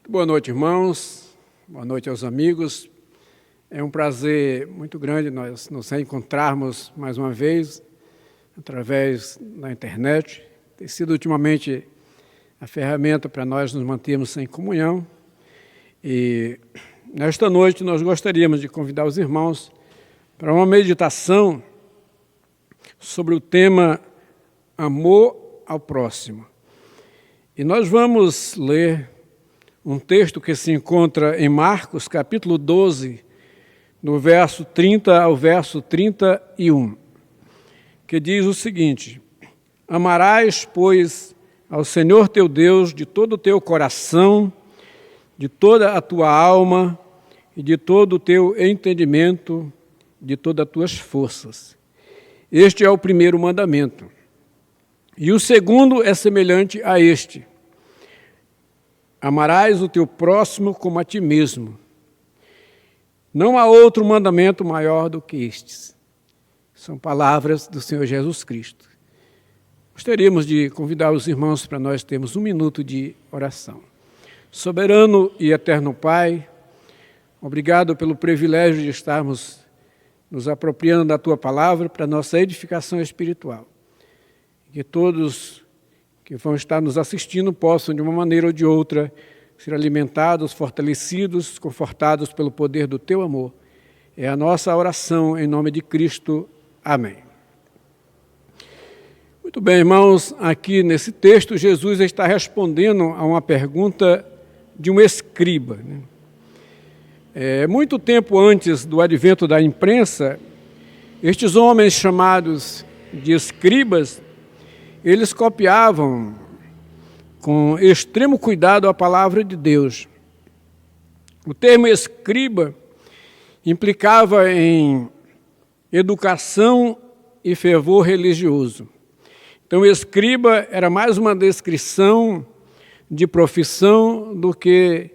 Boa noite, irmãos. Boa noite aos amigos. É um prazer muito grande nós nos reencontrarmos mais uma vez através da internet. Tem sido ultimamente a ferramenta para nós nos mantermos em comunhão. E nesta noite nós gostaríamos de convidar os irmãos para uma meditação sobre o tema Amor ao Próximo. E nós vamos ler um texto que se encontra em Marcos, capítulo 12, no verso 30 ao verso 31, que diz o seguinte: Amarás, pois, ao Senhor teu Deus de todo o teu coração, de toda a tua alma e de todo o teu entendimento, de todas as tuas forças. Este é o primeiro mandamento. E o segundo é semelhante a este: amarás o teu próximo como a ti mesmo. Não há outro mandamento maior do que estes. São palavras do Senhor Jesus Cristo. Gostaríamos de convidar os irmãos para nós termos um minuto de oração. Soberano e eterno Pai, obrigado pelo privilégio de estarmos nos apropriando da Tua palavra para nossa edificação espiritual. Que todos que vão estar nos assistindo possam, de uma maneira ou de outra, ser alimentados, fortalecidos, confortados pelo poder do Teu amor. É a nossa oração em nome de Cristo. Amém. Muito bem, irmãos, aqui nesse texto, Jesus está respondendo a uma pergunta de um escriba. Muito tempo antes do advento da imprensa, estes homens chamados de escribas, eles copiavam com extremo cuidado a palavra de Deus. O termo escriba implicava em educação e fervor religioso. Então, escriba era mais uma descrição de profissão do que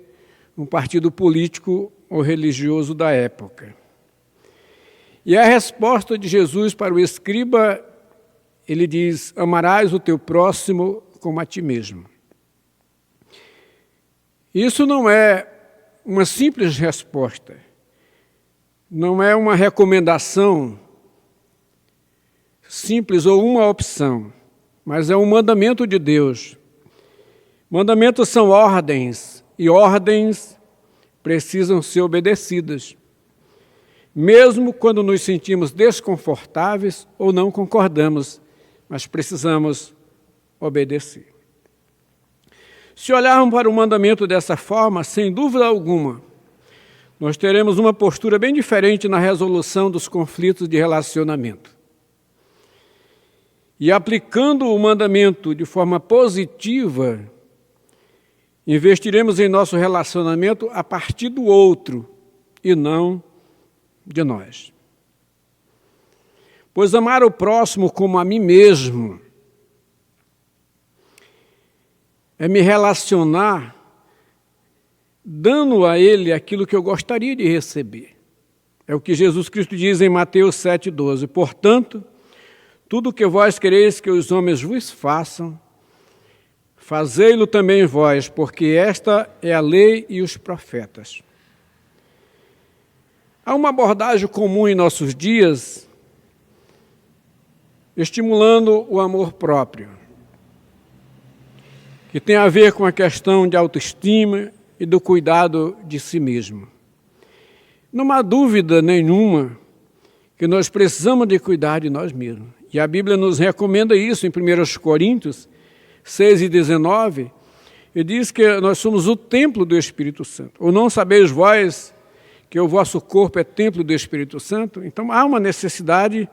um partido político ou religioso da época. E a resposta de Jesus para o escriba, ele diz: amarás o teu próximo como a ti mesmo. Isso não é uma simples resposta, não é uma recomendação simples ou uma opção, mas é um mandamento de Deus. Mandamentos são ordens, e ordens precisam ser obedecidas, mesmo quando nos sentimos desconfortáveis ou não concordamos, mas precisamos obedecer. Se olharmos para o mandamento dessa forma, sem dúvida alguma, nós teremos uma postura bem diferente na resolução dos conflitos de relacionamento. E aplicando o mandamento de forma positiva, investiremos em nosso relacionamento a partir do outro e não de nós. Pois amar o próximo como a mim mesmo é me relacionar dando a ele aquilo que eu gostaria de receber. É o que Jesus Cristo diz em Mateus 7,12. Portanto, tudo o que vós quereis que os homens vos façam, fazei-lo também vós, porque esta é a lei e os profetas. Há uma abordagem comum em nossos dias, estimulando o amor próprio, que tem a ver com a questão de autoestima e do cuidado de si mesmo. Não há dúvida nenhuma que nós precisamos de cuidar de nós mesmos. E a Bíblia nos recomenda isso em 1 Coríntios 6:19, e diz que nós somos o templo do Espírito Santo. Ou não sabeis vós que o vosso corpo é templo do Espírito Santo? Então há uma necessidade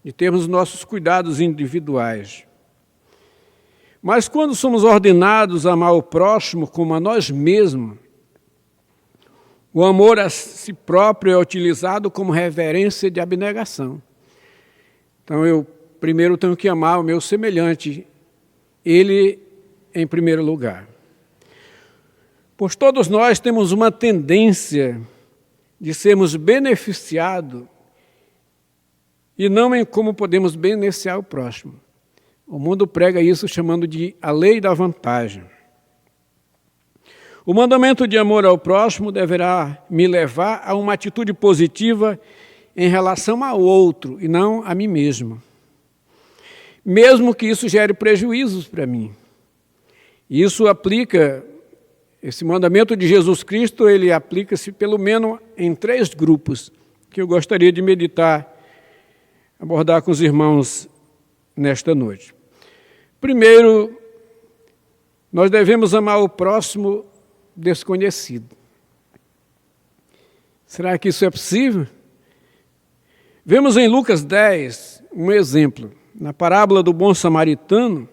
de termos nossos cuidados individuais. Mas quando somos ordenados a amar o próximo como a nós mesmos, o amor a si próprio é utilizado como reverência de abnegação. Então eu primeiro tenho que amar o meu semelhante, ele em primeiro lugar. Pois todos nós temos uma tendência de sermos beneficiados e não em como podemos beneficiar o próximo. O mundo prega isso chamando de a lei da vantagem. O mandamento de amor ao próximo deverá me levar a uma atitude positiva em relação ao outro e não a mim mesmo. Mesmo que isso gere prejuízos para mim. Isso aplica, esse mandamento de Jesus Cristo, ele aplica-se pelo menos em 3 grupos que eu gostaria de meditar, abordar com os irmãos nesta noite. Primeiro, nós devemos amar o próximo desconhecido. Será que isso é possível? Vemos em Lucas 10 um exemplo, na parábola do bom samaritano,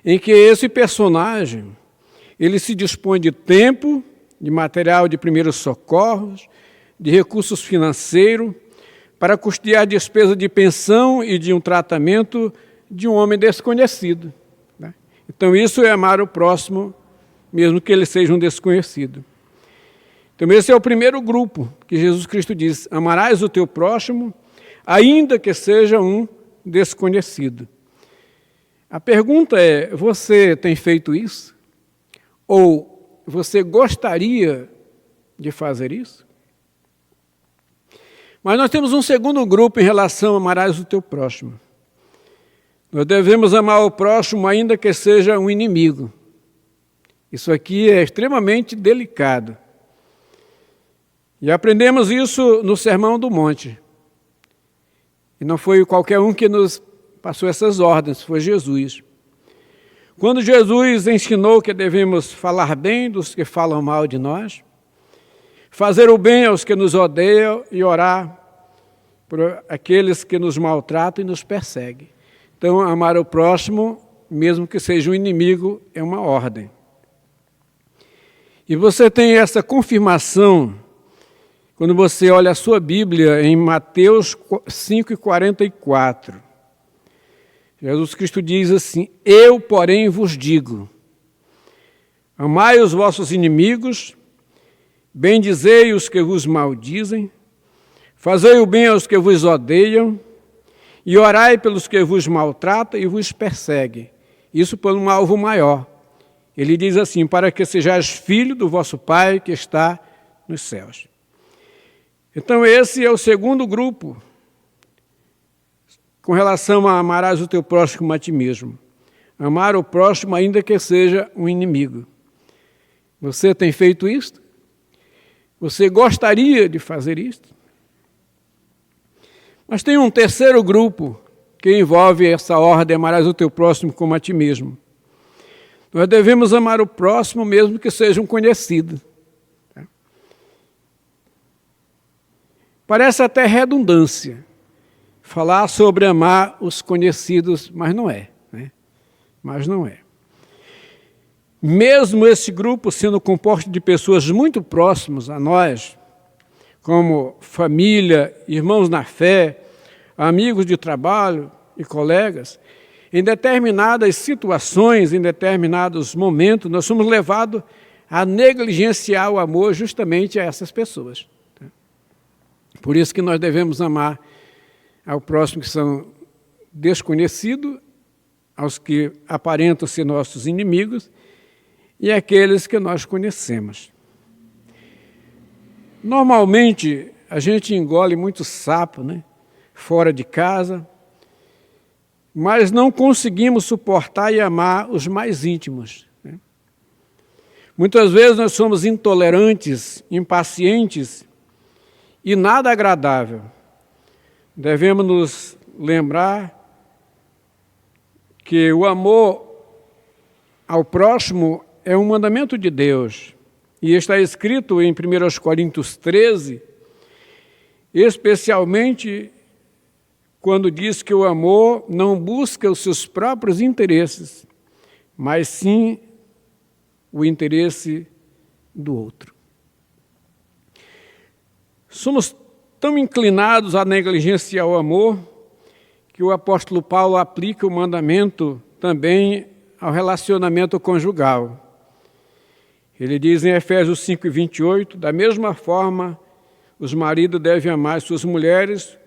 em que esse personagem, ele se dispõe de tempo, de material de primeiros socorros, de recursos financeiros, para custear a despesa de pensão e de um tratamento de um homem desconhecido. Né? Então isso é amar o próximo, mesmo que ele seja um desconhecido. Então esse é o primeiro grupo que Jesus Cristo diz: amarás o teu próximo, ainda que seja um desconhecido. A pergunta é, você tem feito isso? Ou você gostaria de fazer isso? Mas nós temos um segundo grupo em relação a amarás o teu próximo. Nós devemos amar o próximo ainda que seja um inimigo. Isso aqui é extremamente delicado. E aprendemos isso no Sermão do Monte. E não foi qualquer um que nos passou essas ordens, foi Jesus. Quando Jesus ensinou que devemos falar bem dos que falam mal de nós, fazer o bem aos que nos odeiam e orar por aqueles que nos maltratam e nos perseguem. Então, amar o próximo, mesmo que seja um inimigo, é uma ordem. E você tem essa confirmação quando você olha a sua Bíblia em Mateus 5,44. Jesus Cristo diz assim: eu, porém, vos digo, amai os vossos inimigos, bendizei os que vos maldizem, fazei o bem aos que vos odeiam, e orai pelos que vos maltratam e vos perseguem. Isso por um alvo maior. Ele diz assim: para que sejais filho do vosso Pai que está nos céus. Então esse é o segundo grupo, com relação a amarás o teu próximo como a ti mesmo. Amar o próximo ainda que seja um inimigo. Você tem feito isto? Você gostaria de fazer isto? Mas tem um terceiro grupo que envolve essa ordem, amarás o teu próximo como a ti mesmo. Nós devemos amar o próximo mesmo que seja um conhecido. Parece até redundância falar sobre amar os conhecidos, mas não é. Né? Mas não é. Mesmo esse grupo sendo composto de pessoas muito próximas a nós, como família, irmãos na fé, amigos de trabalho e colegas, em determinadas situações, em determinados momentos, nós somos levados a negligenciar o amor justamente a essas pessoas. Por isso que nós devemos amar ao próximo que são desconhecidos, aos que aparentam ser nossos inimigos e aqueles que nós conhecemos. Normalmente, a gente engole muito sapo, né? Fora de casa, mas não conseguimos suportar e amar os mais íntimos. Né? Muitas vezes nós somos intolerantes, impacientes e nada agradável. Devemos nos lembrar que o amor ao próximo é um mandamento de Deus. E está escrito em 1 Coríntios 13, especialmente quando diz que o amor não busca os seus próprios interesses, mas sim o interesse do outro. Somos tão inclinados a negligenciar o amor que o apóstolo Paulo aplica o mandamento também ao relacionamento conjugal. Ele diz em Efésios 5:28, da mesma forma, os maridos devem amar suas mulheres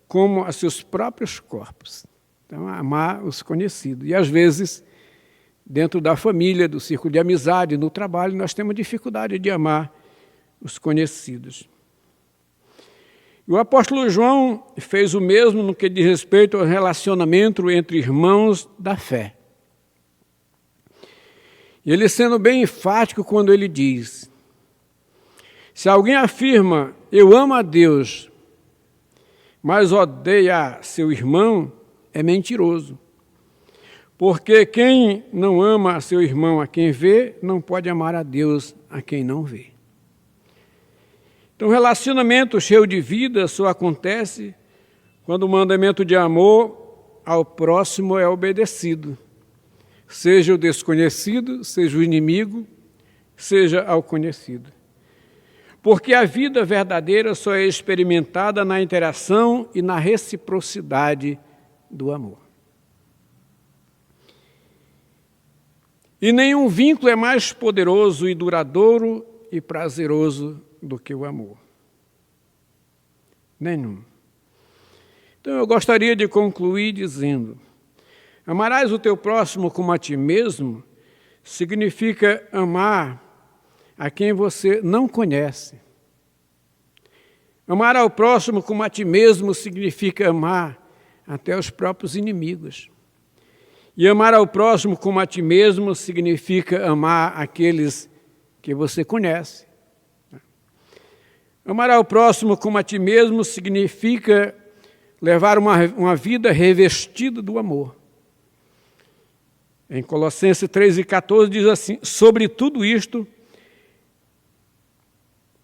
como a seus próprios corpos. Então, amar os conhecidos. E às vezes, dentro da família, do círculo de amizade, no trabalho, nós temos dificuldade de amar os conhecidos. E o apóstolo João fez o mesmo no que diz respeito ao relacionamento entre irmãos da fé. Ele sendo bem enfático quando ele diz: se alguém afirma, eu amo a Deus, mas odeia seu irmão, é mentiroso. Porque quem não ama seu irmão a quem vê, não pode amar a Deus a quem não vê. Então, relacionamento cheio de vida só acontece quando o mandamento de amor ao próximo é obedecido. Seja o desconhecido, seja o inimigo, seja ao conhecido. Porque a vida verdadeira só é experimentada na interação e na reciprocidade do amor. E nenhum vínculo é mais poderoso e duradouro e prazeroso do que o amor. Nenhum. Então eu gostaria de concluir dizendo: amarás o teu próximo como a ti mesmo significa amar a quem você não conhece. Amar ao próximo como a ti mesmo significa amar até os próprios inimigos. E amar ao próximo como a ti mesmo significa amar aqueles que você conhece. Amar ao próximo como a ti mesmo significa levar uma vida revestida do amor. Em Colossenses 3:14 diz assim: sobre tudo isto,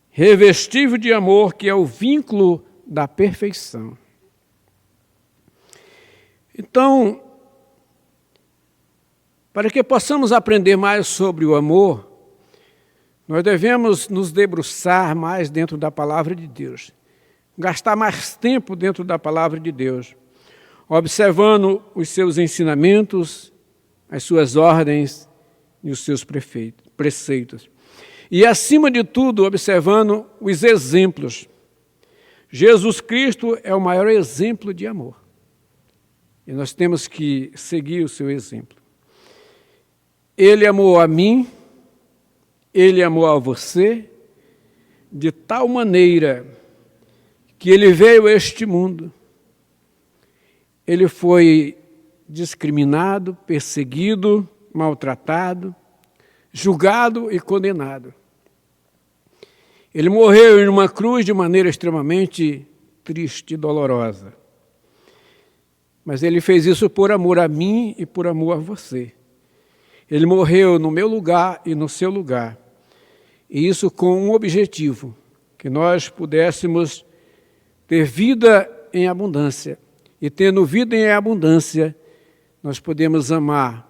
revestível de amor, que é o vínculo da perfeição. Então, para que possamos aprender mais sobre o amor, nós devemos nos debruçar mais dentro da palavra de Deus, gastar mais tempo dentro da palavra de Deus, observando os seus ensinamentos, as suas ordens e os seus preceitos. E, acima de tudo, observando os exemplos. Jesus Cristo é o maior exemplo de amor. E nós temos que seguir o seu exemplo. Ele amou a mim, ele amou a você, de tal maneira que ele veio a este mundo. Ele foi discriminado, perseguido, maltratado, julgado e condenado. Ele morreu em uma cruz de maneira extremamente triste e dolorosa. Mas ele fez isso por amor a mim e por amor a você. Ele morreu no meu lugar e no seu lugar. E isso com um objetivo, que nós pudéssemos ter vida em abundância. E tendo vida em abundância, nós podemos amar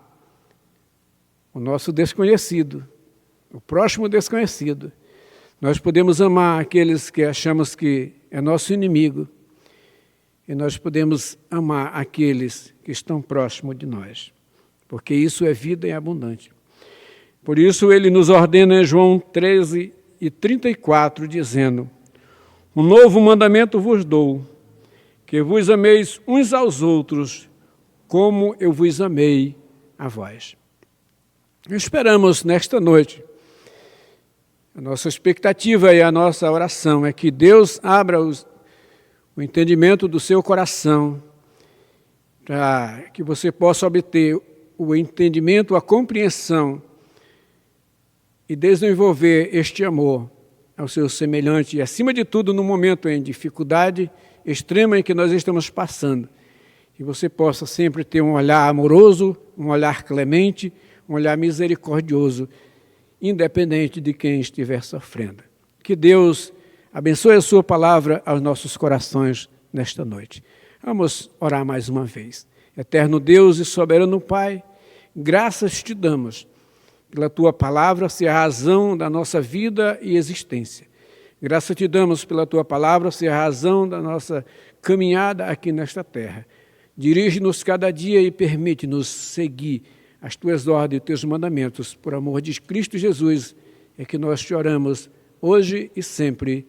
o nosso desconhecido, o próximo desconhecido. Nós podemos amar aqueles que achamos que é nosso inimigo. E nós podemos amar aqueles que estão próximos de nós. Porque isso é vida em abundante. Por isso ele nos ordena em João 13:34, dizendo: um novo mandamento vos dou, que vos ameis uns aos outros, como eu vos amei a vós. Esperamos nesta noite, a nossa expectativa e a nossa oração é que Deus abra o entendimento do seu coração, para que você possa obter o entendimento, a compreensão e desenvolver este amor ao seu semelhante e, acima de tudo, no momento em dificuldade extrema em que nós estamos passando, que você possa sempre ter um olhar amoroso, um olhar clemente, um olhar misericordioso, independente de quem estiver sofrendo. Que Deus abençoe a sua palavra aos nossos corações nesta noite. Vamos orar mais uma vez. Eterno Deus e soberano Pai, graças te damos pela tua palavra ser a razão da nossa vida e existência. Graças te damos pela tua palavra ser a razão da nossa caminhada aqui nesta terra. Dirige-nos cada dia e permite-nos seguir as tuas ordens e teus mandamentos. Por amor de Cristo Jesus é que nós te oramos hoje e sempre.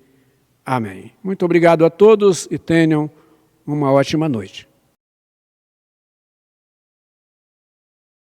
Amém. Muito obrigado a todos e tenham uma ótima noite.